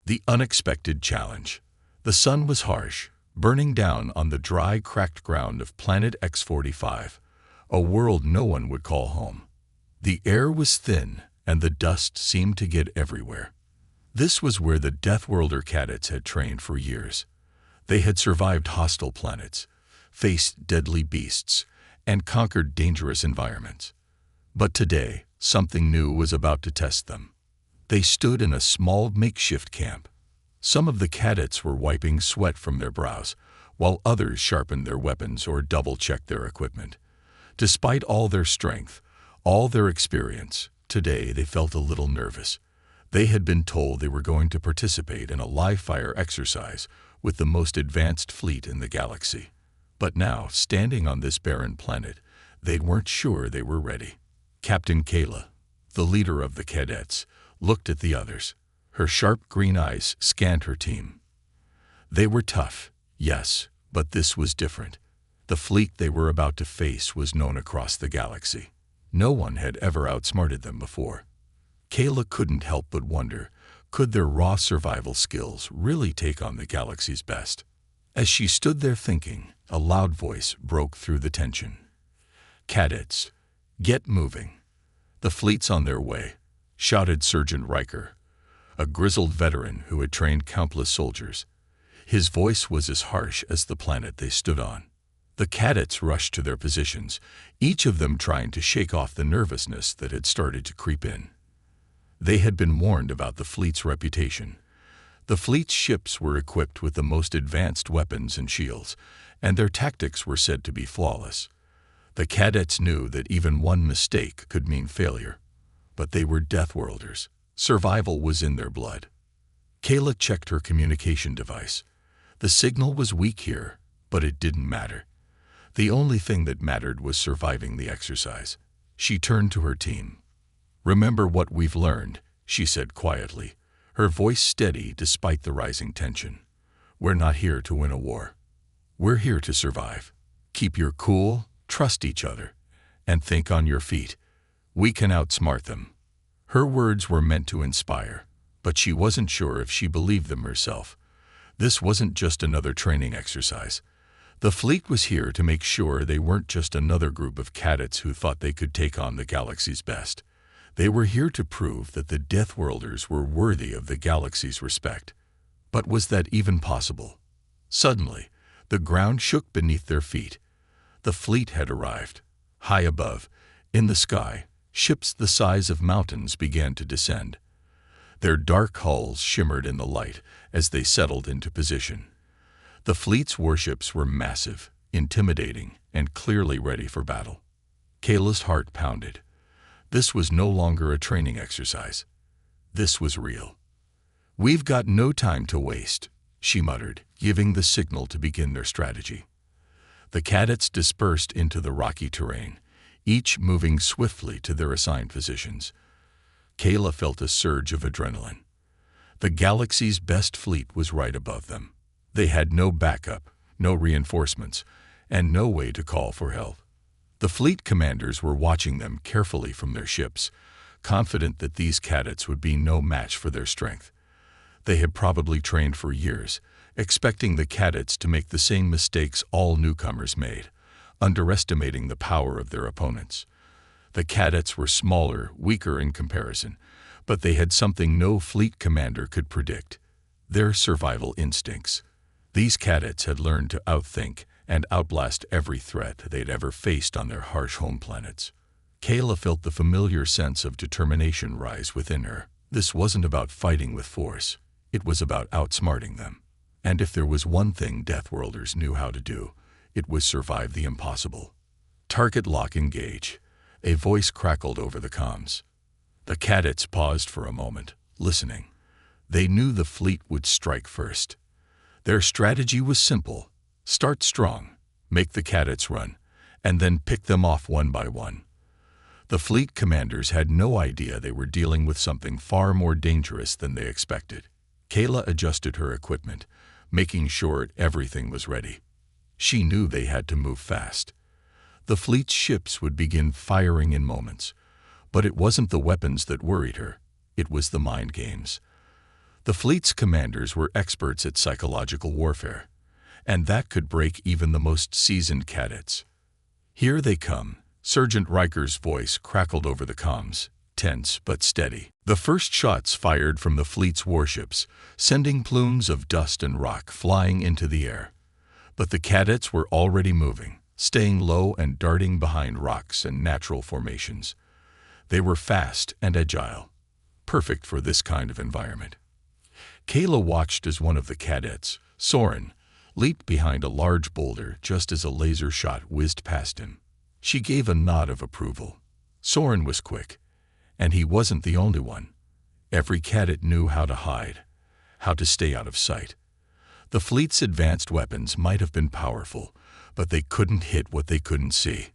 The unexpected challenge. The sun was harsh, burning down on the dry, cracked ground of planet X-45, a world no one would call home. The air was thin, and the dust seemed to get everywhere. This was where the Deathworlder Cadets had trained for years. They had survived hostile planets, faced deadly beasts, and conquered dangerous environments. But today, something new was about to test them. They stood in a small makeshift camp. Some of the cadets were wiping sweat from their brows, while others sharpened their weapons or double-checked their equipment. Despite all their strength, all their experience, today they felt a little nervous. They had been told they were going to participate in a live-fire exercise with the most advanced fleet in the galaxy. But now, standing on this barren planet, they weren't sure they were ready. Captain Kayla, the leader of the cadets, looked at the others. Her sharp green eyes scanned her team. They were tough, yes, but this was different. The fleet they were about to face was known across the galaxy. No one had ever outsmarted them before. Kayla couldn't help but wonder, could their raw survival skills really take on the galaxy's best? As she stood there thinking, a loud voice broke through the tension. "Cadets, get moving. The fleet's on their way," shouted Sergeant Riker, a grizzled veteran who had trained countless soldiers. His voice was as harsh as the planet they stood on. The cadets rushed to their positions, each of them trying to shake off the nervousness that had started to creep in. They had been warned about the fleet's reputation. The fleet's ships were equipped with the most advanced weapons and shields, and their tactics were said to be flawless. The cadets knew that even one mistake could mean failure. But they were Deathworlders. Survival was in their blood. Kayla checked her communication device. The signal was weak here, but it didn't matter. The only thing that mattered was surviving the exercise. She turned to her team. "Remember what we've learned," she said quietly, her voice steady despite the rising tension. "We're not here to win a war. We're here to survive. Keep your cool, trust each other, and think on your feet. We can outsmart them." Her words were meant to inspire, but she wasn't sure if she believed them herself. This wasn't just another training exercise. The fleet was here to make sure they weren't just another group of cadets who thought they could take on the galaxy's best. They were here to prove that the Deathworlders were worthy of the galaxy's respect. But was that even possible? Suddenly, the ground shook beneath their feet. The fleet had arrived. High above, in the sky, ships the size of mountains began to descend. Their dark hulls shimmered in the light as they settled into position. The fleet's warships were massive, intimidating, and clearly ready for battle. Kayla's heart pounded. This was no longer a training exercise. This was real. "We've got no time to waste," she muttered, giving the signal to begin their strategy. The cadets dispersed into the rocky terrain, each moving swiftly to their assigned positions. Kayla felt a surge of adrenaline. The galaxy's best fleet was right above them. They had no backup, no reinforcements, and no way to call for help. The fleet commanders were watching them carefully from their ships, confident that these cadets would be no match for their strength. They had probably trained for years, expecting the cadets to make the same mistakes all newcomers made, underestimating the power of their opponents. The cadets were smaller, weaker in comparison, but they had something no fleet commander could predict: their survival instincts. These cadets had learned to outthink and outblast every threat they'd ever faced on their harsh home planets. Kayla felt the familiar sense of determination rise within her. This wasn't about fighting with force. It was about outsmarting them. And if there was one thing Deathworlders knew how to do, it was survive the impossible. "Target lock engage," a voice crackled over the comms. The cadets paused for a moment, listening. They knew the fleet would strike first. Their strategy was simple: start strong, make the cadets run, and then pick them off one by one. The fleet commanders had no idea they were dealing with something far more dangerous than they expected. Kayla adjusted her equipment, making sure everything was ready. She knew they had to move fast. The fleet's ships would begin firing in moments, but it wasn't the weapons that worried her. It was the mind games. The fleet's commanders were experts at psychological warfare, and that could break even the most seasoned cadets. "Here they come," Sergeant Riker's voice crackled over the comms, tense but steady. The first shots fired from the fleet's warships, sending plumes of dust and rock flying into the air. But the cadets were already moving, staying low and darting behind rocks and natural formations. They were fast and agile, perfect for this kind of environment. Kayla watched as one of the cadets, Soren, leaped behind a large boulder just as a laser shot whizzed past him. She gave a nod of approval. Soren was quick, and he wasn't the only one. Every cadet knew how to hide, how to stay out of sight. The fleet's advanced weapons might have been powerful, but they couldn't hit what they couldn't see.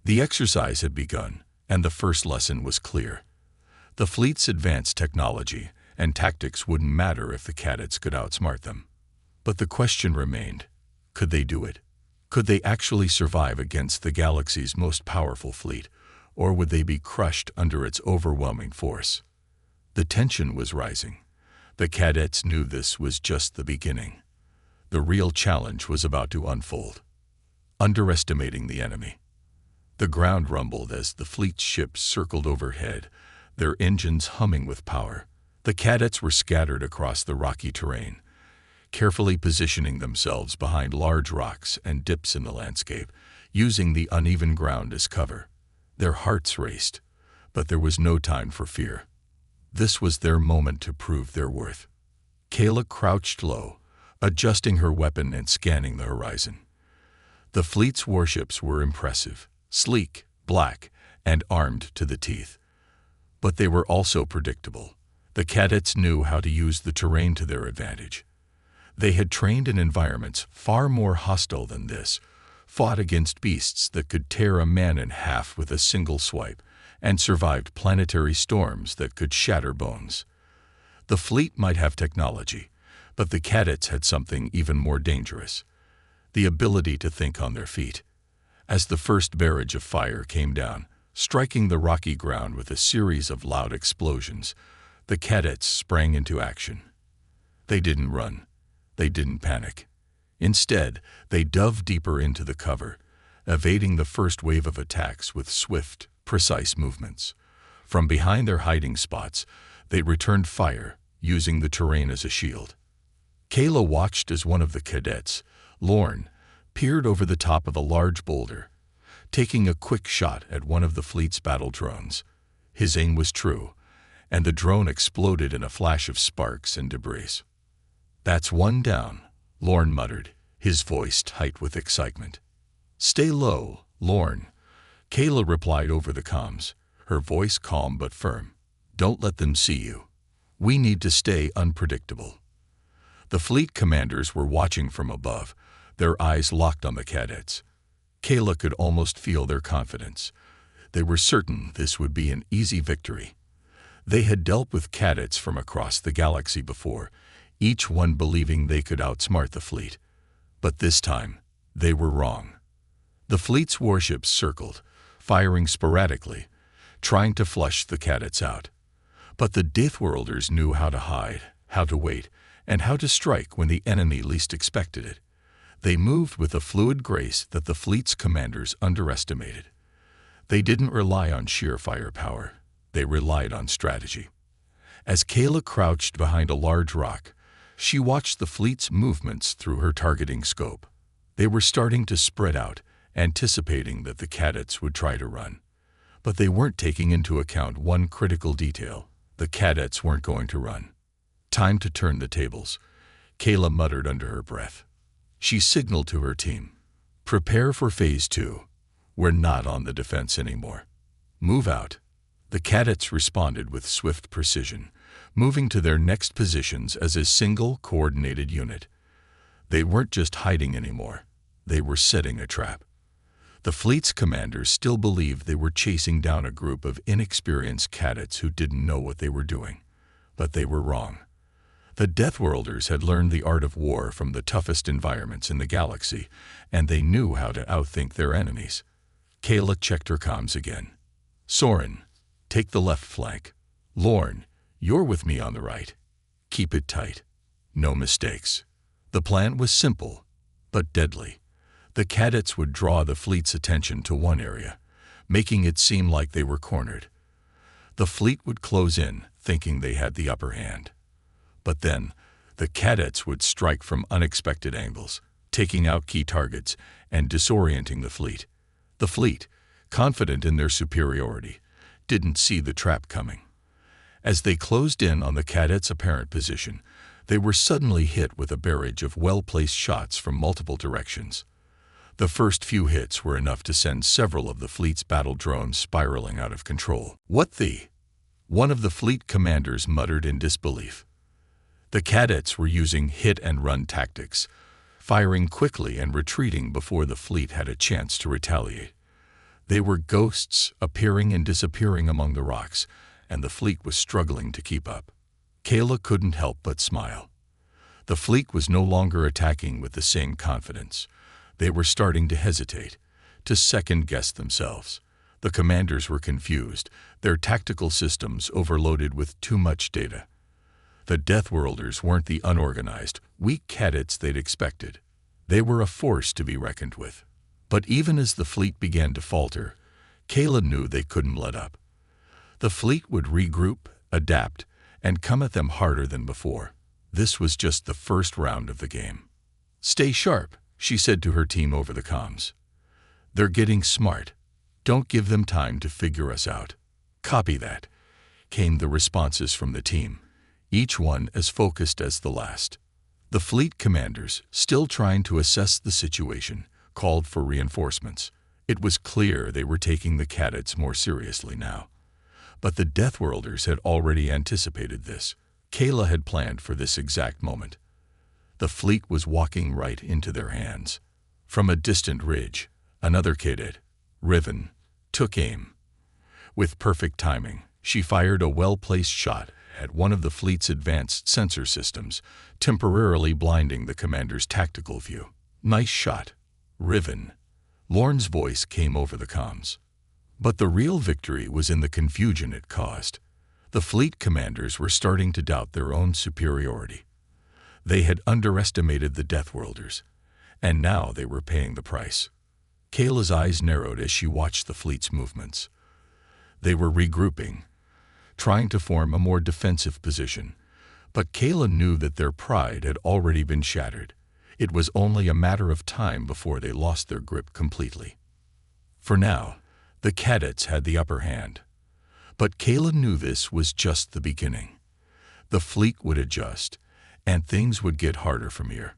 The exercise had begun, and the first lesson was clear. The fleet's advanced technology and tactics wouldn't matter if the cadets could outsmart them. But the question remained, could they do it? Could they actually survive against the galaxy's most powerful fleet, or would they be crushed under its overwhelming force? The tension was rising. The cadets knew this was just the beginning. The real challenge was about to unfold. Underestimating the enemy. The ground rumbled as the fleet's ships circled overhead, their engines humming with power. The cadets were scattered across the rocky terrain, carefully positioning themselves behind large rocks and dips in the landscape, using the uneven ground as cover. Their hearts raced, but there was no time for fear. This was their moment to prove their worth. Kayla crouched low, adjusting her weapon and scanning the horizon. The fleet's warships were impressive, sleek, black, and armed to the teeth. But they were also predictable. The cadets knew how to use the terrain to their advantage. They had trained in environments far more hostile than this, fought against beasts that could tear a man in half with a single swipe, and survived planetary storms that could shatter bones. The fleet might have technology, but the cadets had something even more dangerous: the ability to think on their feet. As the first barrage of fire came down, striking the rocky ground with a series of loud explosions, the cadets sprang into action. They didn't run. They didn't panic. Instead, they dove deeper into the cover, evading the first wave of attacks with swift, precise movements. From behind their hiding spots, they returned fire, using the terrain as a shield. Kayla watched as one of the cadets, Lorne, peered over the top of a large boulder, taking a quick shot at one of the fleet's battle drones. His aim was true, and the drone exploded in a flash of sparks and debris. "That's one down," Lorne muttered, his voice tight with excitement. "Stay low, Lorne," Kayla replied over the comms, her voice calm but firm. "Don't let them see you. We need to stay unpredictable." The fleet commanders were watching from above, their eyes locked on the cadets. Kayla could almost feel their confidence. They were certain this would be an easy victory. They had dealt with cadets from across the galaxy before, each one believing they could outsmart the fleet. But this time, they were wrong. The fleet's warships circled, firing sporadically, trying to flush the cadets out. But the Deathworlders knew how to hide, how to wait, and how to strike when the enemy least expected it. They moved with a fluid grace that the fleet's commanders underestimated. They didn't rely on sheer firepower. They relied on strategy. As Kayla crouched behind a large rock, she watched the fleet's movements through her targeting scope. They were starting to spread out, anticipating that the cadets would try to run. But they weren't taking into account one critical detail: the cadets weren't going to run. "Time to turn the tables," Kayla muttered under her breath. She signaled to her team, "Prepare for Phase 2. We're not on the defense anymore. Move out." The cadets responded with swift precision, moving to their next positions as a single, coordinated unit. They weren't just hiding anymore. They were setting a trap. The fleet's commanders still believed they were chasing down a group of inexperienced cadets who didn't know what they were doing. But they were wrong. The Deathworlders had learned the art of war from the toughest environments in the galaxy, and they knew how to outthink their enemies. Kayla checked her comms again. "Soren, take the left flank. Lorne, you're with me on the right. Keep it tight. No mistakes. The plan was simple, but deadly. The cadets would draw the fleet's attention to one area, making it seem like they were cornered. The fleet would close in, thinking they had the upper hand. But then, the cadets would strike from unexpected angles, taking out key targets and disorienting the fleet. The fleet, confident in their superiority, didn't see the trap coming. As they closed in on the cadets' apparent position, they were suddenly hit with a barrage of well-placed shots from multiple directions. The first few hits were enough to send several of the fleet's battle drones spiraling out of control. "What the?" one of the fleet commanders muttered in disbelief. The cadets were using hit-and-run tactics, firing quickly and retreating before the fleet had a chance to retaliate. They were ghosts appearing and disappearing among the rocks, and the fleet was struggling to keep up. Kayla couldn't help but smile. The fleet was no longer attacking with the same confidence. They were starting to hesitate, to second-guess themselves. The commanders were confused, their tactical systems overloaded with too much data. The Deathworlders weren't the unorganized, weak cadets they'd expected. They were a force to be reckoned with. But even as the fleet began to falter, Kayla knew they couldn't let up. The fleet would regroup, adapt, and come at them harder than before. This was just the first round of the game. "Stay sharp," she said to her team over the comms. "They're getting smart. Don't give them time to figure us out." "Copy that," came the responses from the team, each one as focused as the last. The fleet commanders, still trying to assess the situation, called for reinforcements. It was clear they were taking the cadets more seriously now. But the Deathworlders had already anticipated this. Kayla had planned for this exact moment. The fleet was walking right into their hands. From a distant ridge, another cadet, Riven, took aim. With perfect timing, she fired a well-placed shot at one of the fleet's advanced sensor systems, temporarily blinding the commander's tactical view. "Nice shot, Riven." Lorne's voice came over the comms. But the real victory was in the confusion it caused. The fleet commanders were starting to doubt their own superiority. They had underestimated the Deathworlders, and now they were paying the price. Kayla's eyes narrowed as she watched the fleet's movements. They were regrouping, trying to form a more defensive position, but Kayla knew that their pride had already been shattered. It was only a matter of time before they lost their grip completely. For now, the cadets had the upper hand. But Kayla knew this was just the beginning. The fleet would adjust, and things would get harder from here.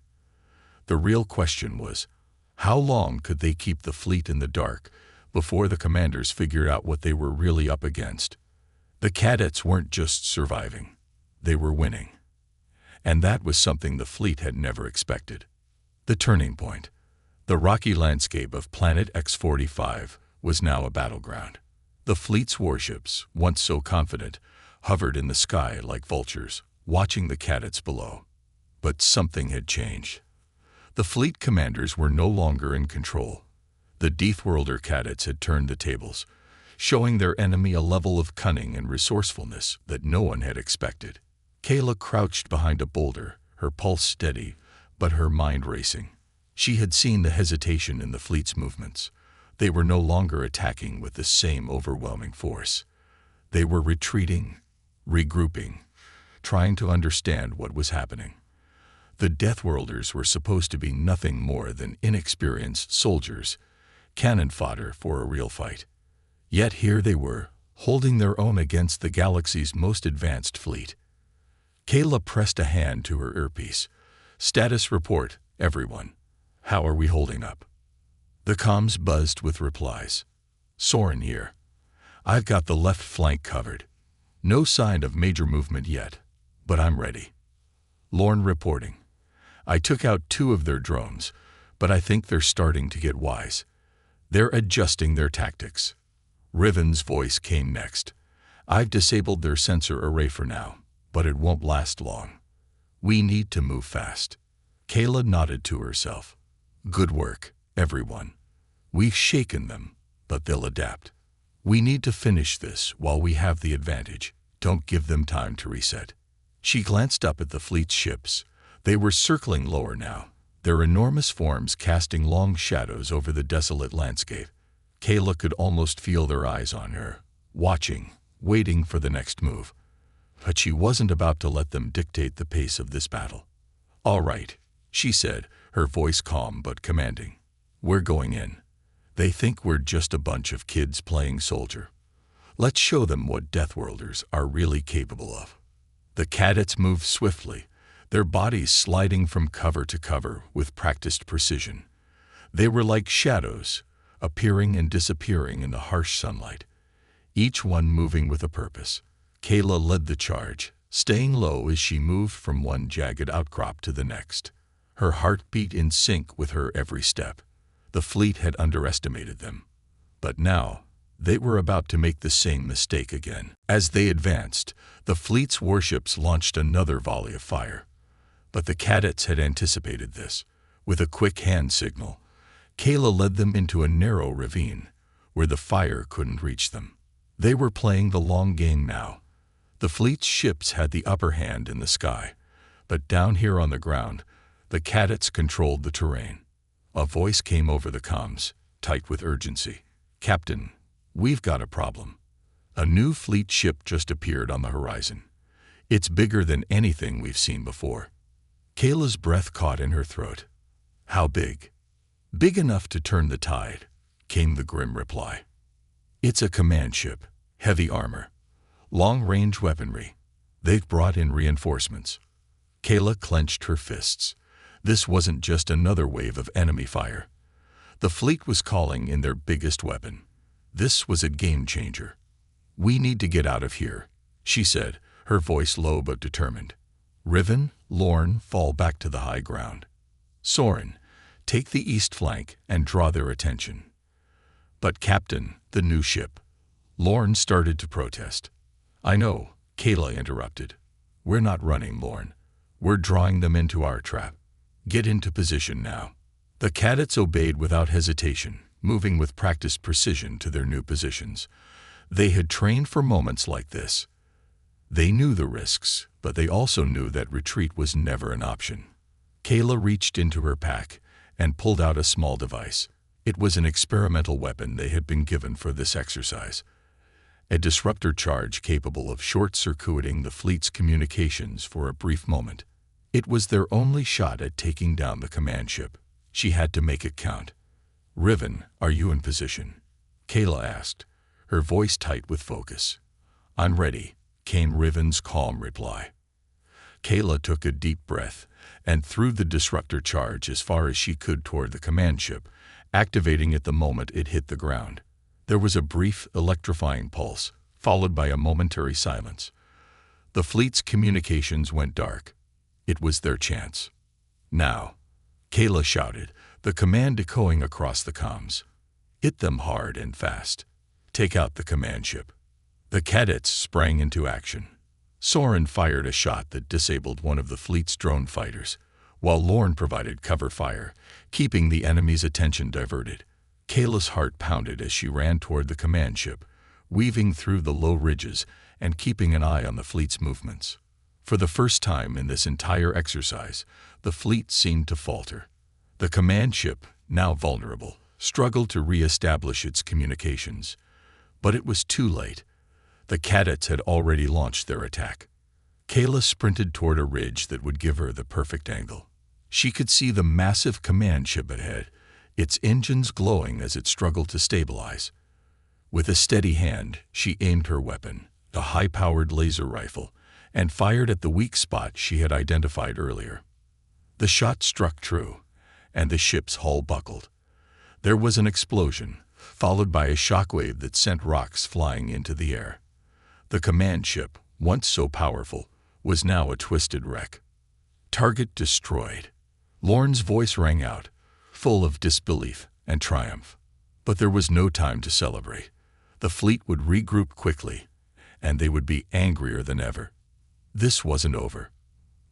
The real question was, how long could they keep the fleet in the dark before the commanders figured out what they were really up against? The cadets weren't just surviving, they were winning. And that was something the fleet had never expected. The turning point. The rocky landscape of planet X-45 was now a battleground. The fleet's warships, once so confident, hovered in the sky like vultures, watching the cadets below. But something had changed. The fleet commanders were no longer in control. The Deathworlder Cadets had turned the tables, showing their enemy a level of cunning and resourcefulness that no one had expected. Kayla crouched behind a boulder, her pulse steady, but her mind racing. She had seen the hesitation in the fleet's movements. They were no longer attacking with the same overwhelming force. They were retreating, regrouping, trying to understand what was happening. The Deathworlders were supposed to be nothing more than inexperienced soldiers, cannon fodder for a real fight. Yet here they were, holding their own against the galaxy's most advanced fleet. Kayla pressed a hand to her earpiece. "Status report, everyone. How are we holding up?" The comms buzzed with replies. "Soren here. I've got the left flank covered. No sign of major movement yet, but I'm ready." Lorne reporting. "I took out 2 of their drones, but I think they're starting to get wise. They're adjusting their tactics." Riven's voice came next. "I've disabled their sensor array for now, but it won't last long. We need to move fast." Kayla nodded to herself. "Good work, everyone. We've shaken them, but they'll adapt. We need to finish this while we have the advantage. Don't give them time to reset." She glanced up at the fleet's ships. They were circling lower now, their enormous forms casting long shadows over the desolate landscape. Kayla could almost feel their eyes on her, watching, waiting for the next move. But she wasn't about to let them dictate the pace of this battle. "All right," she said, her voice calm but commanding. "We're going in. They think we're just a bunch of kids playing soldier. Let's show them what Deathworlders are really capable of." The cadets moved swiftly, their bodies sliding from cover to cover with practiced precision. They were like shadows, appearing and disappearing in the harsh sunlight, each one moving with a purpose. Kayla led the charge, staying low as she moved from one jagged outcrop to the next, her heart beat in sync with her every step. The fleet had underestimated them, but now they were about to make the same mistake again. As they advanced, the fleet's warships launched another volley of fire. But the cadets had anticipated this. With a quick hand signal, Kayla led them into a narrow ravine where the fire couldn't reach them. They were playing the long game now. The fleet's ships had the upper hand in the sky, but down here on the ground, the cadets controlled the terrain. A voice came over the comms, tight with urgency. "Captain, we've got a problem. A new fleet ship just appeared on the horizon. It's bigger than anything we've seen before." Kayla's breath caught in her throat. "How big?" "Big enough to turn the tide," came the grim reply. "It's a command ship, heavy armor, long-range weaponry. They've brought in reinforcements." Kayla clenched her fists. This wasn't just another wave of enemy fire. The fleet was calling in their biggest weapon. This was a game-changer. "We need to get out of here," she said, her voice low but determined. "Riven, Lorne, fall back to the high ground. Soren, take the east flank and draw their attention." "But Captain, the new ship." Lorne started to protest. "I know," Kayla interrupted. "We're not running, Lorne. We're drawing them into our trap. Get into position now." The cadets obeyed without hesitation, moving with practiced precision to their new positions. They had trained for moments like this. They knew the risks, but they also knew that retreat was never an option. Kayla reached into her pack and pulled out a small device. It was an experimental weapon they had been given for this exercise. A disruptor charge capable of short-circuiting the fleet's communications for a brief moment. It was their only shot at taking down the command ship. She had to make it count. "Riven, are you in position?" Kayla asked, her voice tight with focus. "I'm ready," came Riven's calm reply. Kayla took a deep breath and threw the disruptor charge as far as she could toward the command ship, activating it the moment it hit the ground. There was a brief, electrifying pulse, followed by a momentary silence. The fleet's communications went dark. It was their chance. "Now," Kayla shouted, the command echoing across the comms. "Hit them hard and fast. Take out the command ship." The cadets sprang into action. Soren fired a shot that disabled one of the fleet's drone fighters, while Lorne provided cover fire, keeping the enemy's attention diverted. Kayla's heart pounded as she ran toward the command ship, weaving through the low ridges and keeping an eye on the fleet's movements. For the first time in this entire exercise, the fleet seemed to falter. The command ship, now vulnerable, struggled to re-establish its communications. But it was too late. The cadets had already launched their attack. Kayla sprinted toward a ridge that would give her the perfect angle. She could see the massive command ship ahead, its engines glowing as it struggled to stabilize. With a steady hand, she aimed her weapon, a high-powered laser rifle, and fired at the weak spot she had identified earlier. The shot struck true, and the ship's hull buckled. There was an explosion, followed by a shockwave that sent rocks flying into the air. The command ship, once so powerful, was now a twisted wreck. "Target destroyed." Lorne's voice rang out, full of disbelief and triumph. But there was no time to celebrate. The fleet would regroup quickly, and they would be angrier than ever. This wasn't over.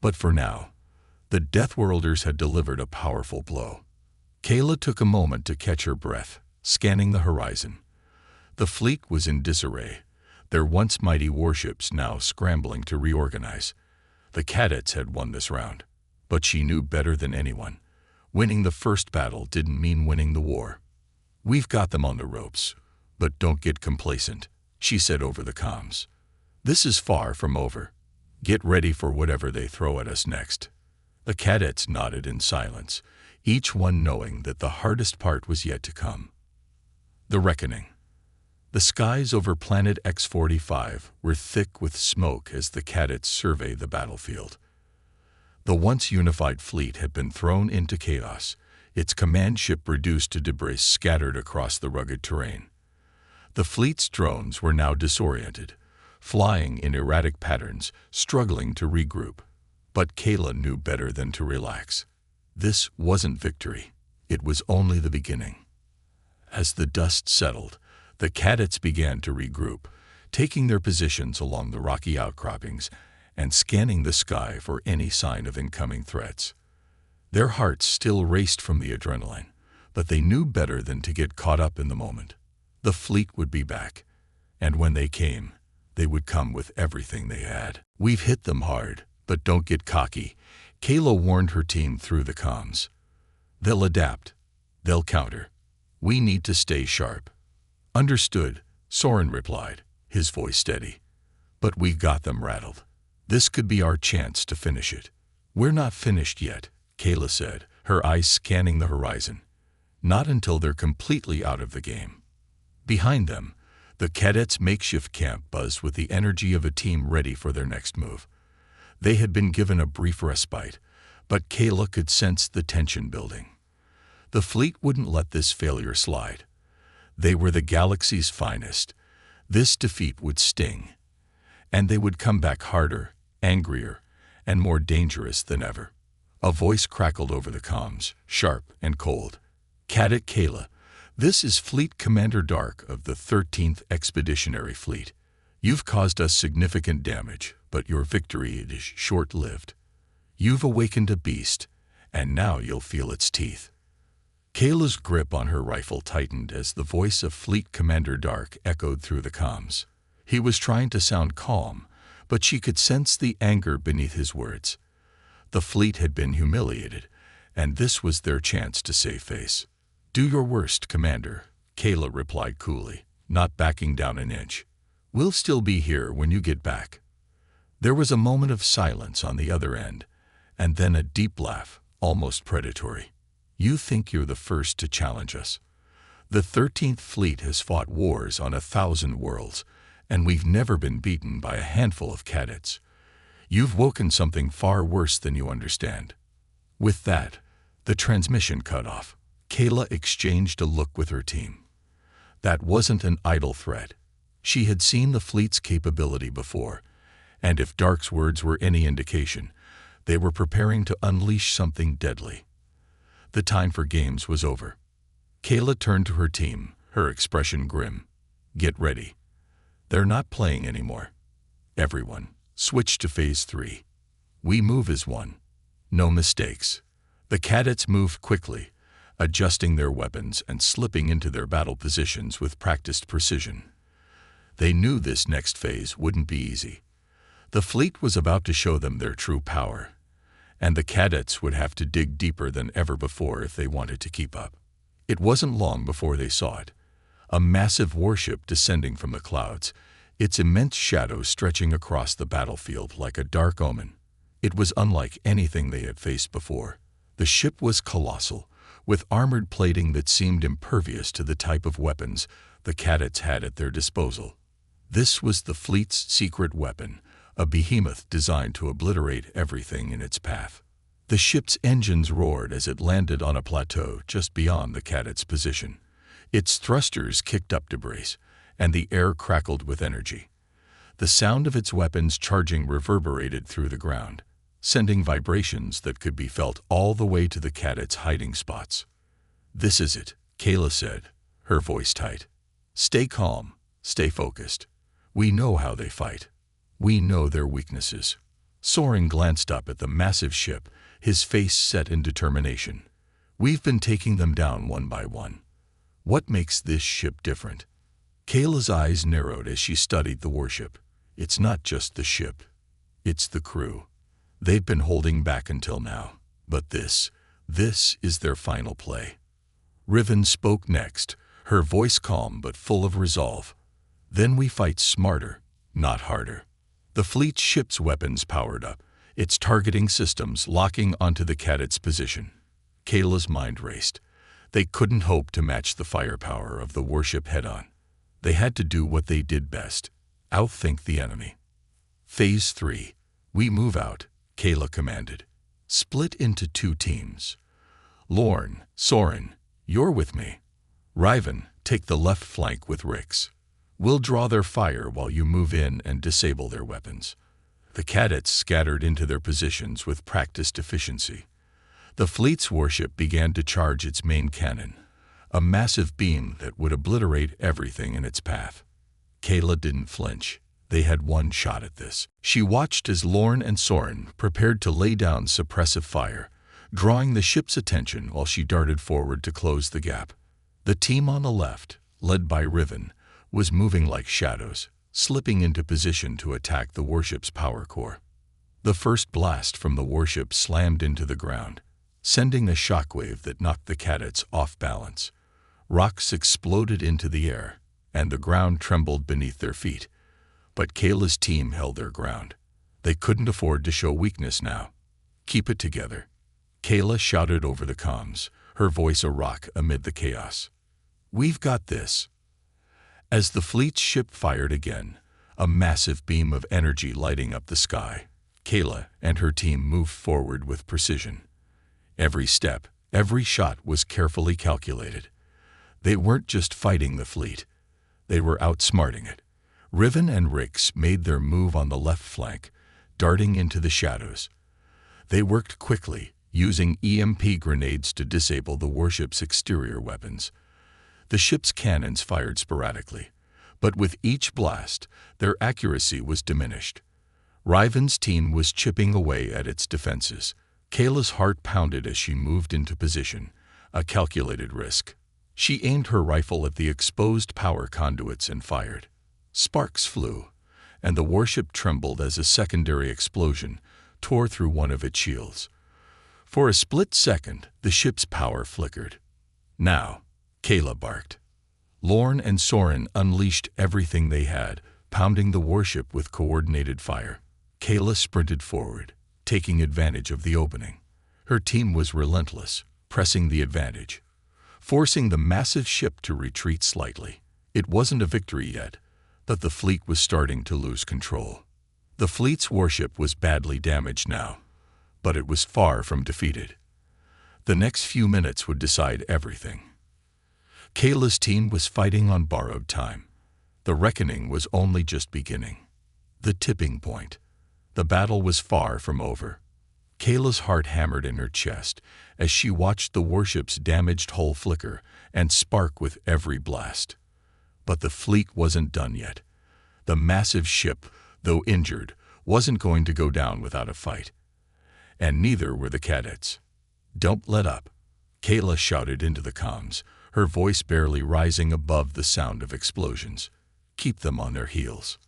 But for now, the Deathworlders had delivered a powerful blow. Kayla took a moment to catch her breath, scanning the horizon. The fleet was in disarray, their once mighty warships now scrambling to reorganize. The cadets had won this round. But she knew better than anyone. Winning the first battle didn't mean winning the war. "We've got them on the ropes, but don't get complacent," she said over the comms. "This is far from over. Get ready for whatever they throw at us next." The cadets nodded in silence, each one knowing that the hardest part was yet to come. The reckoning. The skies over planet X-45 were thick with smoke as the cadets surveyed the battlefield. The once unified fleet had been thrown into chaos, its command ship reduced to debris scattered across the rugged terrain. The fleet's drones were now disoriented, flying in erratic patterns, struggling to regroup. But Kayla knew better than to relax. This wasn't victory. It was only the beginning. As the dust settled, the cadets began to regroup, taking their positions along the rocky outcroppings and scanning the sky for any sign of incoming threats. Their hearts still raced from the adrenaline, but they knew better than to get caught up in the moment. The fleet would be back, and when they came, they would come with everything they had. "We've hit them hard, but don't get cocky," Kayla warned her team through the comms. "They'll adapt. They'll counter. We need to stay sharp." "Understood," Soren replied, his voice steady. "But we got them rattled. This could be our chance to finish it." "We're not finished yet," Kayla said, her eyes scanning the horizon. "Not until they're completely out of the game." Behind them, the cadets' makeshift camp buzzed with the energy of a team ready for their next move. They had been given a brief respite, but Kayla could sense the tension building. The fleet wouldn't let this failure slide. They were the galaxy's finest. This defeat would sting, and they would come back harder, angrier, and more dangerous than ever. A voice crackled over the comms, sharp and cold. "Cadet Kayla, this is Fleet Commander Dark of the 13th Expeditionary Fleet. You've caused us significant damage, but your victory is short-lived. You've awakened a beast, and now you'll feel its teeth." Kayla's grip on her rifle tightened as the voice of Fleet Commander Dark echoed through the comms. He was trying to sound calm, but she could sense the anger beneath his words. The fleet had been humiliated, and this was their chance to save face. "Do your worst, Commander," Kayla replied coolly, not backing down an inch. "We'll still be here when you get back." There was a moment of silence on the other end, and then a deep laugh, almost predatory. "You think you're the first to challenge us? The 13th Fleet has fought wars on 1,000 worlds, and we've never been beaten by a handful of cadets. You've woken something far worse than you understand." With that, the transmission cut off. Kayla exchanged a look with her team. That wasn't an idle threat. She had seen the fleet's capability before, and if Dark's words were any indication, they were preparing to unleash something deadly. The time for games was over. Kayla turned to her team, her expression grim. "Get ready. They're not playing anymore. Everyone, switch to Phase 3. We move as one. No mistakes." The cadets moved quickly, adjusting their weapons and slipping into their battle positions with practiced precision. They knew this next phase wouldn't be easy. The fleet was about to show them their true power, and the cadets would have to dig deeper than ever before if they wanted to keep up. It wasn't long before they saw it. A massive warship descending from the clouds, its immense shadow stretching across the battlefield like a dark omen. It was unlike anything they had faced before. The ship was colossal, with armored plating that seemed impervious to the type of weapons the cadets had at their disposal. This was the fleet's secret weapon, a behemoth designed to obliterate everything in its path. The ship's engines roared as it landed on a plateau just beyond the cadets' position. Its thrusters kicked up debris, and the air crackled with energy. The sound of its weapons charging reverberated through the ground, sending vibrations that could be felt all the way to the cadets' hiding spots. "This is it," Kayla said, her voice tight. "Stay calm, stay focused. We know how they fight. We know their weaknesses." Soren glanced up at the massive ship, his face set in determination. "We've been taking them down one by one. What makes this ship different?" Kayla's eyes narrowed as she studied the warship. "It's not just the ship. It's the crew. They'd been holding back until now, but this is their final play. Riven spoke next, her voice calm but full of resolve. Then we fight smarter, not harder. The fleet's ship's weapons powered up, its targeting systems locking onto the cadets' position. Kayla's mind raced. They couldn't hope to match the firepower of the warship head-on. They had to do what they did best, outthink the enemy. Phase 3. We move out, Kayla commanded. Split into 2 teams. Lorne, Soren, you're with me. Riven, take the left flank with Rix. We'll draw their fire while you move in and disable their weapons. The cadets scattered into their positions with practiced efficiency. The fleet's warship began to charge its main cannon, a massive beam that would obliterate everything in its path. Kayla didn't flinch. They had one shot at this. She watched as Lorne and Soren prepared to lay down suppressive fire, drawing the ship's attention while she darted forward to close the gap. The team on the left, led by Riven, was moving like shadows, slipping into position to attack the warship's power core. The first blast from the warship slammed into the ground, sending a shockwave that knocked the cadets off balance. Rocks exploded into the air, and the ground trembled beneath their feet. But Kayla's team held their ground. They couldn't afford to show weakness now. Keep it together. Kayla shouted over the comms, her voice a rock amid the chaos. We've got this. As the fleet's ship fired again, a massive beam of energy lighting up the sky, Kayla and her team moved forward with precision. Every step, every shot was carefully calculated. They weren't just fighting the fleet. They were outsmarting it. Riven and Rix made their move on the left flank, darting into the shadows. They worked quickly, using EMP grenades to disable the warship's exterior weapons. The ship's cannons fired sporadically, but with each blast, their accuracy was diminished. Riven's team was chipping away at its defenses. Kayla's heart pounded as she moved into position, a calculated risk. She aimed her rifle at the exposed power conduits and fired. Sparks flew, and the warship trembled as a secondary explosion tore through one of its shields. For a split second, the ship's power flickered. Now, Kayla barked. Lorne and Soren unleashed everything they had, pounding the warship with coordinated fire. Kayla sprinted forward, taking advantage of the opening. Her team was relentless, pressing the advantage, forcing the massive ship to retreat slightly. It wasn't a victory yet, but the fleet was starting to lose control. The fleet's warship was badly damaged now, but it was far from defeated. The next few minutes would decide everything. Kayla's team was fighting on borrowed time. The reckoning was only just beginning. The tipping point. The battle was far from over. Kayla's heart hammered in her chest as she watched the warship's damaged hull flicker and spark with every blast. But the fleet wasn't done yet. The massive ship, though injured, wasn't going to go down without a fight. And neither were the cadets. "Don't let up," Kayla shouted into the comms, her voice barely rising above the sound of explosions. "Keep them on their heels."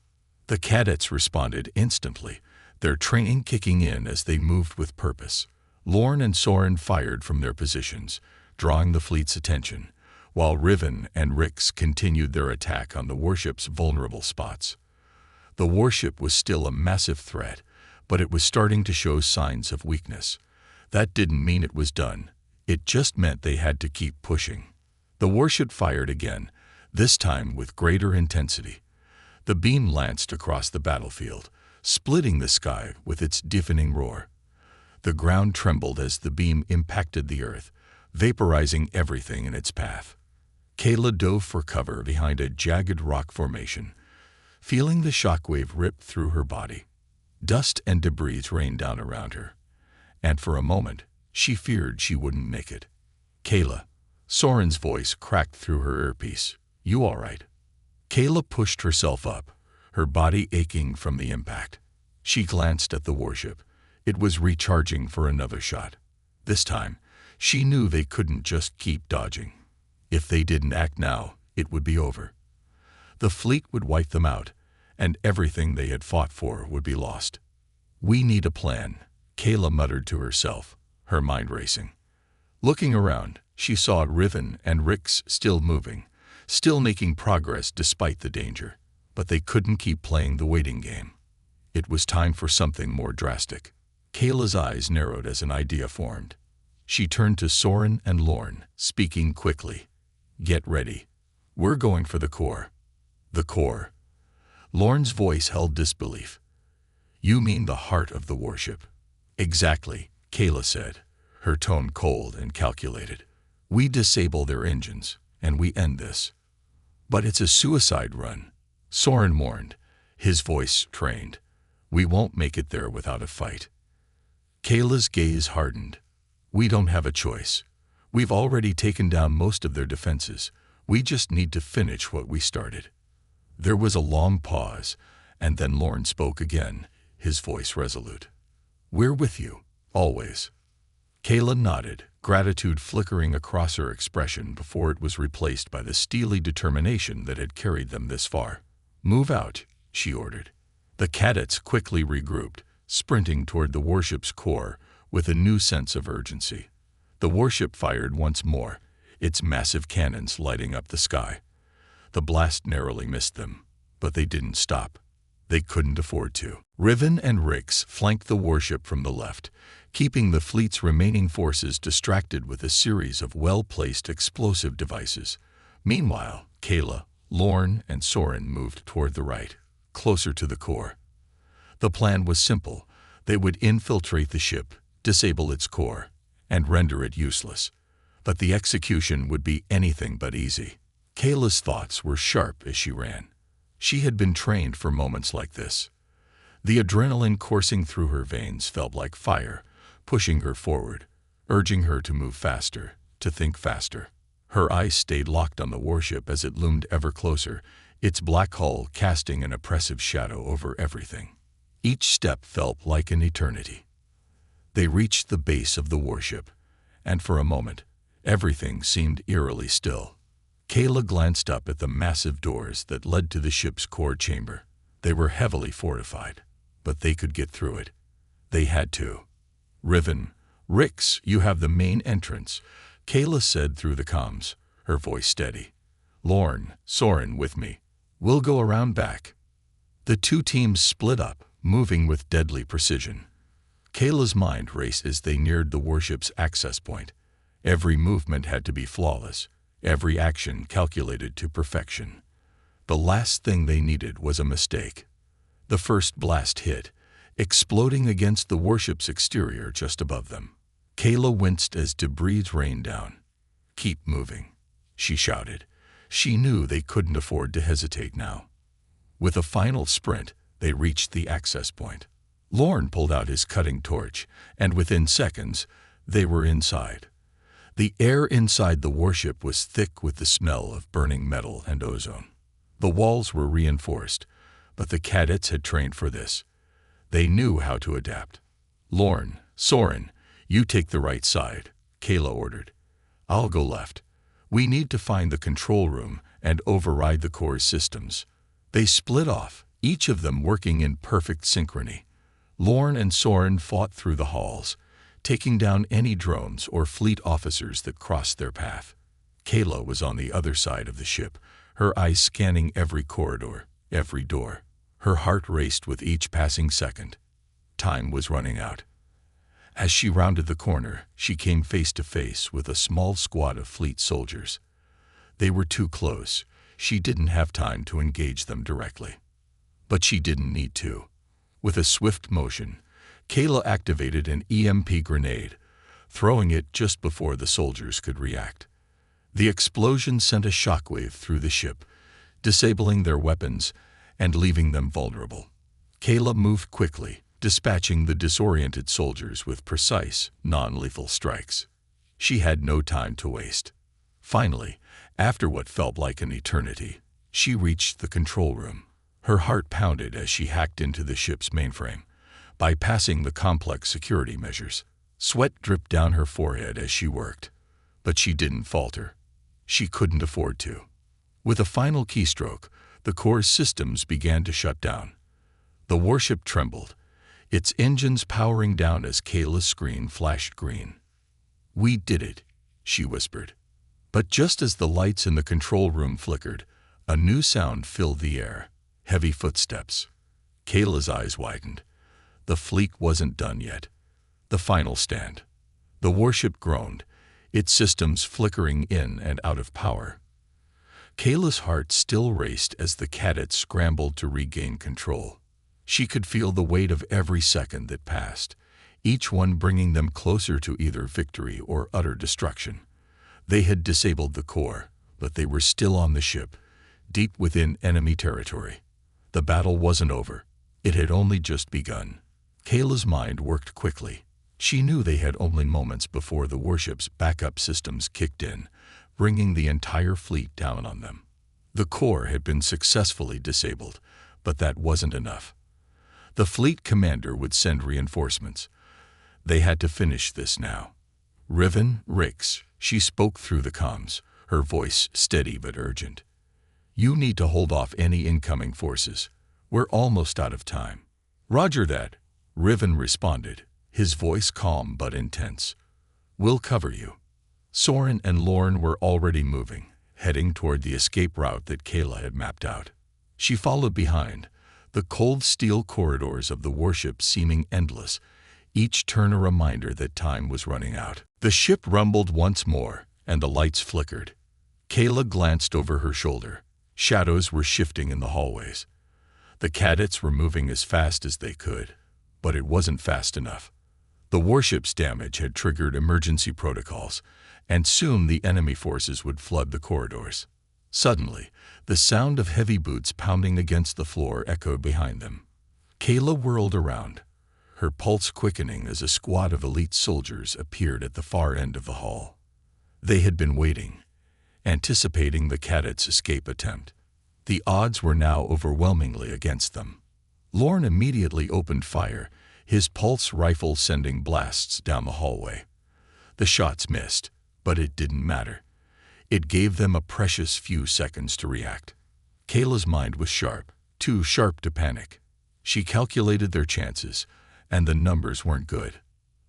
The cadets responded instantly, their training kicking in as they moved with purpose. Lorne and Soren fired from their positions, drawing the fleet's attention, while Riven and Rix continued their attack on the warship's vulnerable spots. The warship was still a massive threat, but it was starting to show signs of weakness. That didn't mean it was done. It just meant they had to keep pushing. The warship fired again, this time with greater intensity. The beam lanced across the battlefield, splitting the sky with its deafening roar. The ground trembled as the beam impacted the earth, vaporizing everything in its path. Kayla dove for cover behind a jagged rock formation, feeling the shockwave rip through her body. Dust and debris rained down around her, and for a moment, she feared she wouldn't make it. "Kayla," Soren's voice cracked through her earpiece. "You all right?" Kayla pushed herself up, her body aching from the impact. She glanced at the warship. It was recharging for another shot. This time, she knew they couldn't just keep dodging. If they didn't act now, it would be over. The fleet would wipe them out, and everything they had fought for would be lost. "We need a plan," Kayla muttered to herself, her mind racing. Looking around, she saw Riven and Rix still moving, still making progress despite the danger. But they couldn't keep playing the waiting game. It was time for something more drastic. Kayla's eyes narrowed as an idea formed. She turned to Soren and Lorne, speaking quickly. "Get ready. We're going for the core." "The core?" Lorne's voice held disbelief. "You mean the heart of the warship?" "Exactly," Kayla said, her tone cold and calculated. "We disable their engines, and we end this." "But it's a suicide run," Soren warned, his voice trained. "We won't make it there without a fight." Kayla's gaze hardened. "We don't have a choice. We've already taken down most of their defenses. We just need to finish what we started." There was a long pause, and then Lorne spoke again, his voice resolute. "We're with you, always." Kayla nodded, gratitude flickering across her expression before it was replaced by the steely determination that had carried them this far. "Move out," she ordered. The cadets quickly regrouped, sprinting toward the warship's core with a new sense of urgency. The warship fired once more, its massive cannons lighting up the sky. The blast narrowly missed them, but they didn't stop. They couldn't afford to. Riven and Rix flanked the warship from the left, keeping the fleet's remaining forces distracted with a series of well-placed explosive devices. Meanwhile, Kayla, Lorne, and Soren moved toward the right, closer to the core. The plan was simple. They would infiltrate the ship, disable its core, and render it useless. But the execution would be anything but easy. Kayla's thoughts were sharp as she ran. She had been trained for moments like this. The adrenaline coursing through her veins felt like fire, pushing her forward, urging her to move faster, to think faster. Her eyes stayed locked on the warship as it loomed ever closer, its black hull casting an oppressive shadow over everything. Each step felt like an eternity. They reached the base of the warship, and for a moment, everything seemed eerily still. Kayla glanced up at the massive doors that led to the ship's core chamber. They were heavily fortified, but they could get through it. They had to. "Riven, Rix, you have the main entrance," Kayla said through the comms, her voice steady. "Lorne, Soren with me. We'll go around back." The two teams split up, moving with deadly precision. Kayla's mind raced as they neared the warship's access point. Every movement had to be flawless, every action calculated to perfection. The last thing they needed was a mistake. The first blast hit, exploding against the warship's exterior just above them. Kayla winced as debris rained down. "Keep moving," she shouted. She knew they couldn't afford to hesitate now. With a final sprint, they reached the access point. Lorne pulled out his cutting torch, and within seconds, they were inside. The air inside the warship was thick with the smell of burning metal and ozone. The walls were reinforced, but the cadets had trained for this. They knew how to adapt. "Lorne, Soren, you take the right side," Kayla ordered. "I'll go left. We need to find the control room and override the core's systems." They split off, each of them working in perfect synchrony. Lorne and Soren fought through the halls, taking down any drones or fleet officers that crossed their path. Kayla was on the other side of the ship, her eyes scanning every corridor, every door. Her heart raced with each passing second. Time was running out. As she rounded the corner, she came face to face with a small squad of fleet soldiers. They were too close. She didn't have time to engage them directly. But she didn't need to. With a swift motion, Kayla activated an EMP grenade, throwing it just before the soldiers could react. The explosion sent a shockwave through the ship, disabling their weapons and leaving them vulnerable. Kayla moved quickly, dispatching the disoriented soldiers with precise, non-lethal strikes. She had no time to waste. Finally, after what felt like an eternity, she reached the control room. Her heart pounded as she hacked into the ship's mainframe, bypassing the complex security measures. Sweat dripped down her forehead as she worked, but she didn't falter. She couldn't afford to. With a final keystroke, the core's systems began to shut down. The warship trembled, its engines powering down as Kayla's screen flashed green. "We did it," she whispered. But just as the lights in the control room flickered, a new sound filled the air. Heavy footsteps. Kayla's eyes widened. The fleet wasn't done yet. The final stand. The warship groaned, its systems flickering in and out of power. Kayla's heart still raced as the cadets scrambled to regain control. She could feel the weight of every second that passed, each one bringing them closer to either victory or utter destruction. They had disabled the core, but they were still on the ship, deep within enemy territory. The battle wasn't over. It had only just begun. Kayla's mind worked quickly. She knew they had only moments before the warship's backup systems kicked in, bringing the entire fleet down on them. The core had been successfully disabled, but that wasn't enough. The fleet commander would send reinforcements. They had to finish this now. "Riven, Rix," she spoke through the comms, her voice steady but urgent. "You need to hold off any incoming forces. We're almost out of time." "Roger that," Riven responded, his voice calm but intense. "We'll cover you." Soren and Lorne were already moving, heading toward the escape route that Kayla had mapped out. She followed behind, the cold steel corridors of the warship seeming endless, each turn a reminder that time was running out. The ship rumbled once more, and the lights flickered. Kayla glanced over her shoulder. Shadows were shifting in the hallways. The cadets were moving as fast as they could, but it wasn't fast enough. The warship's damage had triggered emergency protocols, and soon the enemy forces would flood the corridors. Suddenly, the sound of heavy boots pounding against the floor echoed behind them. Kayla whirled around, her pulse quickening as a squad of elite soldiers appeared at the far end of the hall. They had been waiting, anticipating the cadets' escape attempt. The odds were now overwhelmingly against them. Lorne immediately opened fire, his pulse rifle sending blasts down the hallway. The shots missed, but it didn't matter. It gave them a precious few seconds to react. Kayla's mind was sharp, too sharp to panic. She calculated their chances, and the numbers weren't good.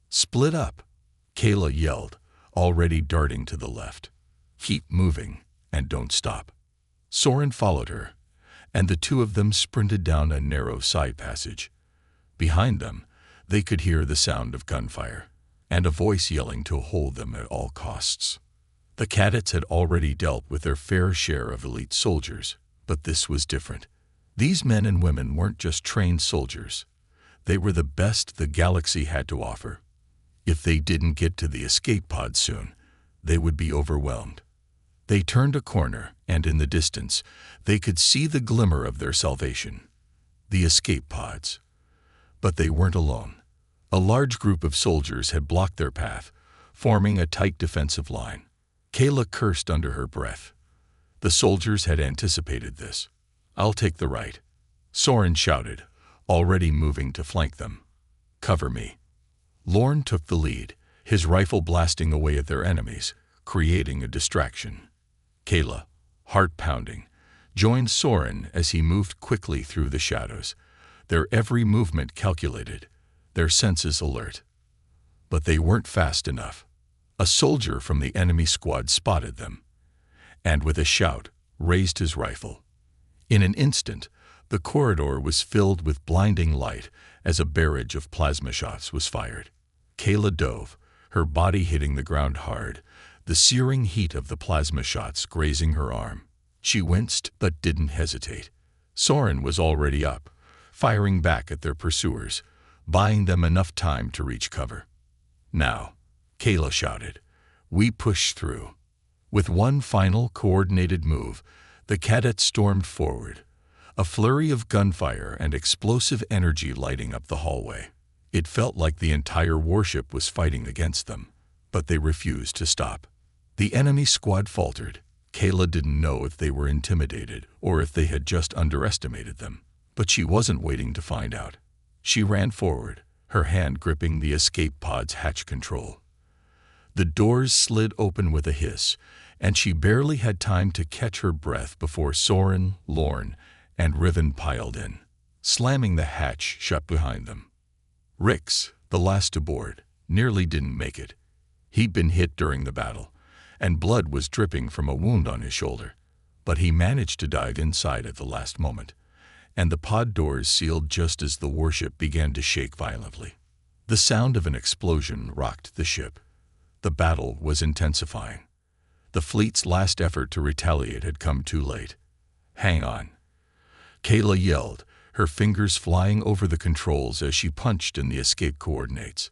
"Split up," Kayla yelled, already darting to the left. "Keep moving, and don't stop." Soren followed her, and the two of them sprinted down a narrow side passage. Behind them, they could hear the sound of gunfire, and a voice yelling to hold them at all costs. The cadets had already dealt with their fair share of elite soldiers, but this was different. These men and women weren't just trained soldiers. They were the best the galaxy had to offer. If they didn't get to the escape pod soon, they would be overwhelmed. They turned a corner, and in the distance, they could see the glimmer of their salvation. The escape pods. But they weren't alone. A large group of soldiers had blocked their path, forming a tight defensive line. Kayla cursed under her breath. The soldiers had anticipated this. "I'll take the right," Soren shouted, already moving to flank them. "Cover me." Lorne took the lead, his rifle blasting away at their enemies, creating a distraction. Kayla, heart pounding, joined Soren as he moved quickly through the shadows, their every movement calculated, their senses alert. But they weren't fast enough. A soldier from the enemy squad spotted them, and with a shout, raised his rifle. In an instant, the corridor was filled with blinding light as a barrage of plasma shots was fired. Kayla dove, her body hitting the ground hard, the searing heat of the plasma shots grazing her arm. She winced but didn't hesitate. Soren was already up, firing back at their pursuers, buying them enough time to reach cover. "Now," Kayla shouted, "we push through." With one final coordinated move, the cadets stormed forward, a flurry of gunfire and explosive energy lighting up the hallway. It felt like the entire warship was fighting against them, but they refused to stop. The enemy squad faltered. Kayla didn't know if they were intimidated or if they had just underestimated them, but she wasn't waiting to find out. She ran forward, her hand gripping the escape pod's hatch control. The doors slid open with a hiss, and she barely had time to catch her breath before Soren, Lorne, and Riven piled in, slamming the hatch shut behind them. Rix, the last to board, nearly didn't make it. He'd been hit during the battle, and blood was dripping from a wound on his shoulder. But he managed to dive inside at the last moment, and the pod doors sealed just as the warship began to shake violently. The sound of an explosion rocked the ship. The battle was intensifying. The fleet's last effort to retaliate had come too late. "Hang on," Kayla yelled, her fingers flying over the controls as she punched in the escape coordinates.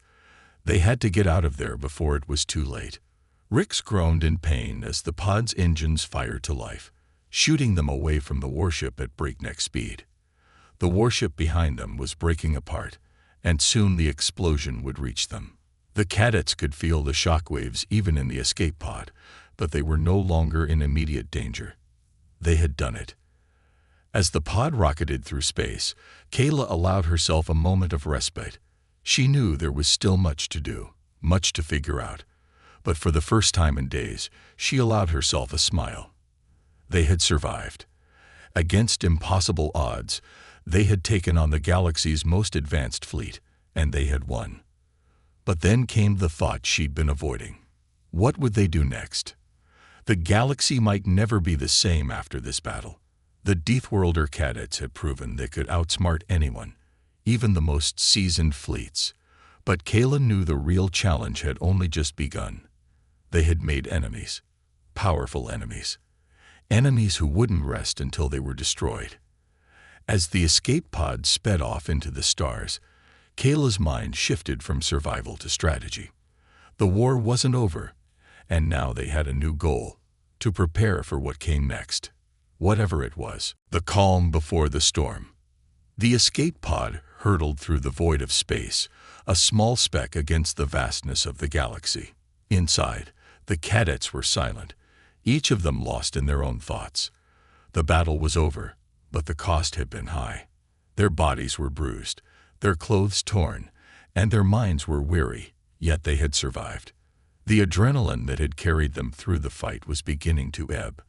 They had to get out of there before it was too late. Rix groaned in pain as the pod's engines fired to life, shooting them away from the warship at breakneck speed. The warship behind them was breaking apart, and soon the explosion would reach them. The cadets could feel the shockwaves even in the escape pod, but they were no longer in immediate danger. They had done it. As the pod rocketed through space, Kayla allowed herself a moment of respite. She knew there was still much to do, much to figure out. But for the first time in days, she allowed herself a smile. They had survived. Against impossible odds, they had taken on the galaxy's most advanced fleet, and they had won. But then came the thought she'd been avoiding. What would they do next? The galaxy might never be the same after this battle. The Deathworlder Cadets had proven they could outsmart anyone, even the most seasoned fleets. But Kayla knew the real challenge had only just begun. They had made enemies, powerful enemies, enemies who wouldn't rest until they were destroyed. As the escape pod sped off into the stars, Kayla's mind shifted from survival to strategy. The war wasn't over, and now they had a new goal: to prepare for what came next. Whatever it was, the calm before the storm. The escape pod hurtled through the void of space, a small speck against the vastness of the galaxy. Inside, the cadets were silent, each of them lost in their own thoughts. The battle was over, but the cost had been high. Their bodies were bruised, their clothes torn, and their minds were weary, yet they had survived. The adrenaline that had carried them through the fight was beginning to ebb,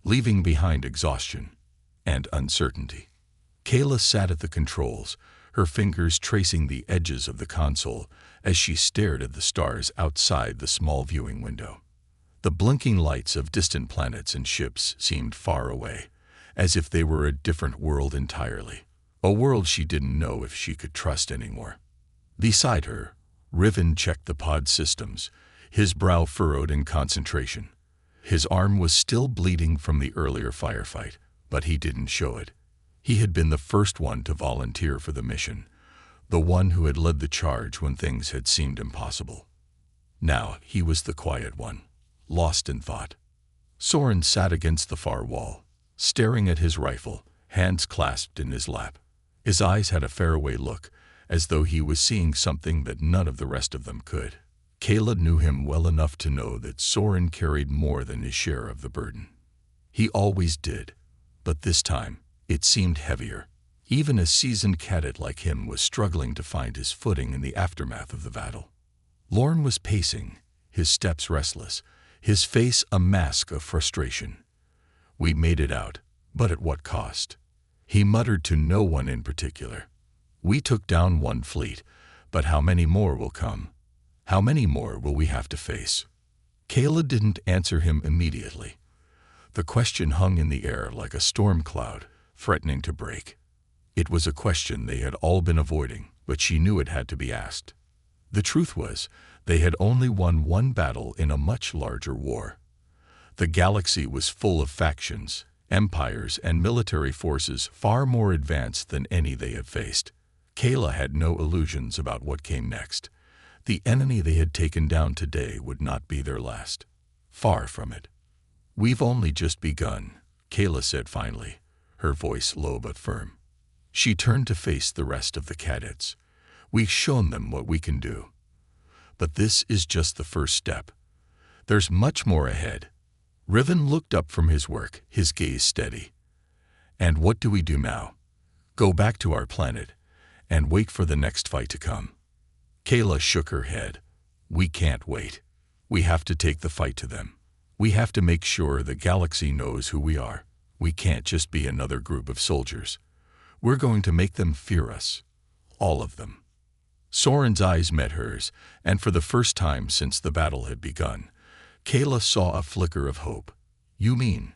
leaving behind exhaustion and uncertainty. Kayla sat at the controls, her fingers tracing the edges of the console as she stared at the stars outside the small viewing window. The blinking lights of distant planets and ships seemed far away, as if they were a different world entirely, a world she didn't know if she could trust anymore. Beside her, Riven checked the pod systems, his brow furrowed in concentration. His arm was still bleeding from the earlier firefight, but he didn't show it. He had been the first one to volunteer for the mission, the one who had led the charge when things had seemed impossible. Now he was the quiet one, lost in thought. Soren sat against the far wall, staring at his rifle, hands clasped in his lap. His eyes had a faraway look, as though he was seeing something that none of the rest of them could. Kayla knew him well enough to know that Soren carried more than his share of the burden. He always did, but this time it seemed heavier. Even a seasoned cadet like him was struggling to find his footing in the aftermath of the battle. Lorne was pacing, his steps restless, his face a mask of frustration. "We made it out, but at what cost?" He muttered to no one in particular. "We took down one fleet, but how many more will come? How many more will we have to face?" Kayla didn't answer him immediately. The question hung in the air like a storm cloud, threatening to break. It was a question they had all been avoiding, but she knew it had to be asked. The truth was, they had only won one battle in a much larger war. The galaxy was full of factions, empires, and military forces far more advanced than any they had faced. Kayla had no illusions about what came next. The enemy they had taken down today would not be their last. Far from it. "We've only just begun," Kayla said finally, her voice low but firm. She turned to face the rest of the cadets. "We've shown them what we can do. But this is just the first step. There's much more ahead." Riven looked up from his work, his gaze steady. "And what do we do now? Go back to our planet and wait for the next fight to come?" Kayla shook her head. "We can't wait. We have to take the fight to them. We have to make sure the galaxy knows who we are. We can't just be another group of soldiers. We're going to make them fear us. All of them." Soren's eyes met hers, and for the first time since the battle had begun, Kayla saw a flicker of hope. "You mean,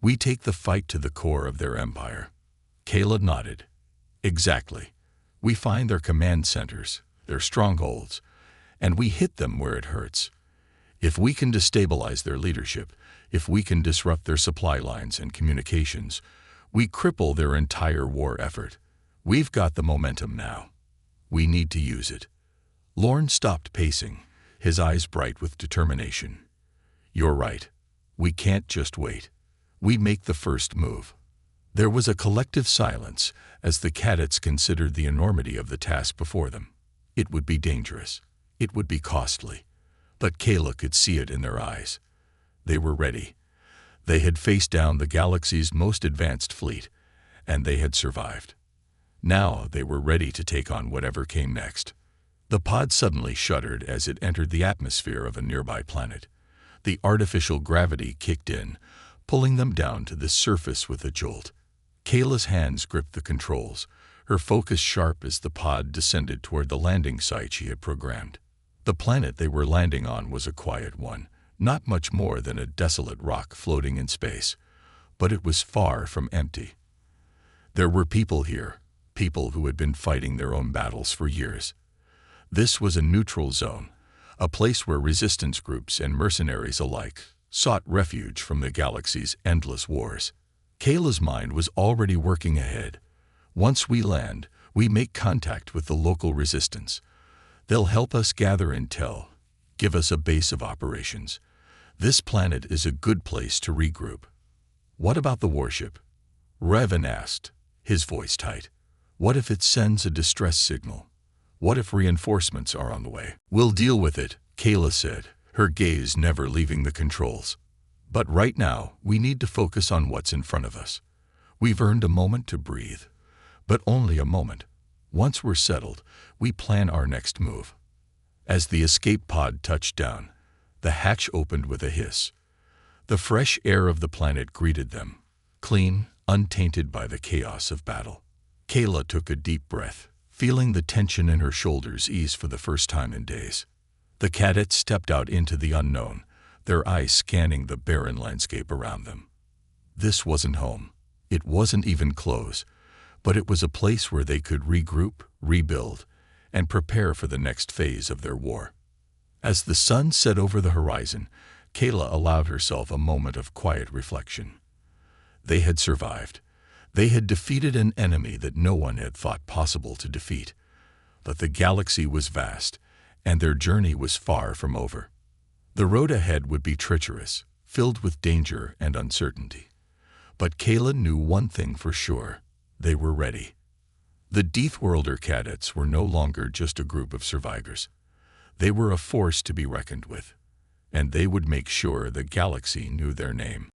we take the fight to the core of their empire?" Kayla nodded. "Exactly. We find their command centers, their strongholds, and we hit them where it hurts. If we can destabilize their leadership, if we can disrupt their supply lines and communications, we cripple their entire war effort. We've got the momentum now. We need to use it." Lorne stopped pacing, his eyes bright with determination. "You're right. We can't just wait. We make the first move." There was a collective silence as the cadets considered the enormity of the task before them. It would be dangerous. It would be costly. But Kayla could see it in their eyes. They were ready. They had faced down the galaxy's most advanced fleet, and they had survived. Now they were ready to take on whatever came next. The pod suddenly shuddered as it entered the atmosphere of a nearby planet. The artificial gravity kicked in, pulling them down to the surface with a jolt. Kayla's hands gripped the controls, her focus sharp as the pod descended toward the landing site she had programmed. The planet they were landing on was a quiet one, not much more than a desolate rock floating in space, but it was far from empty. There were people here, people who had been fighting their own battles for years. This was a neutral zone, a place where resistance groups and mercenaries alike sought refuge from the galaxy's endless wars. Kayla's mind was already working ahead. Once we land, we make contact with the local resistance. They'll help us gather intel, give us a base of operations. This planet is a good place to regroup. "What about the warship?" Revan asked, his voice tight. "What if it sends a distress signal? What if reinforcements are on the way?" "We'll deal with it," Kayla said, her gaze never leaving the controls. "But right now, we need to focus on what's in front of us. We've earned a moment to breathe, but only a moment. Once we're settled, we plan our next move." As the escape pod touched down, the hatch opened with a hiss. The fresh air of the planet greeted them, clean, untainted by the chaos of battle. Kayla took a deep breath, feeling the tension in her shoulders ease for the first time in days. The cadets stepped out into the unknown, their eyes scanning the barren landscape around them. This wasn't home. It wasn't even close, but it was a place where they could regroup, rebuild, and prepare for the next phase of their war. As the sun set over the horizon, Kayla allowed herself a moment of quiet reflection. They had survived. They had defeated an enemy that no one had thought possible to defeat. But the galaxy was vast, and their journey was far from over. The road ahead would be treacherous, filled with danger and uncertainty. But Kayla knew one thing for sure: they were ready. The Deathworlder Cadets were no longer just a group of survivors. They were a force to be reckoned with, and they would make sure the galaxy knew their name.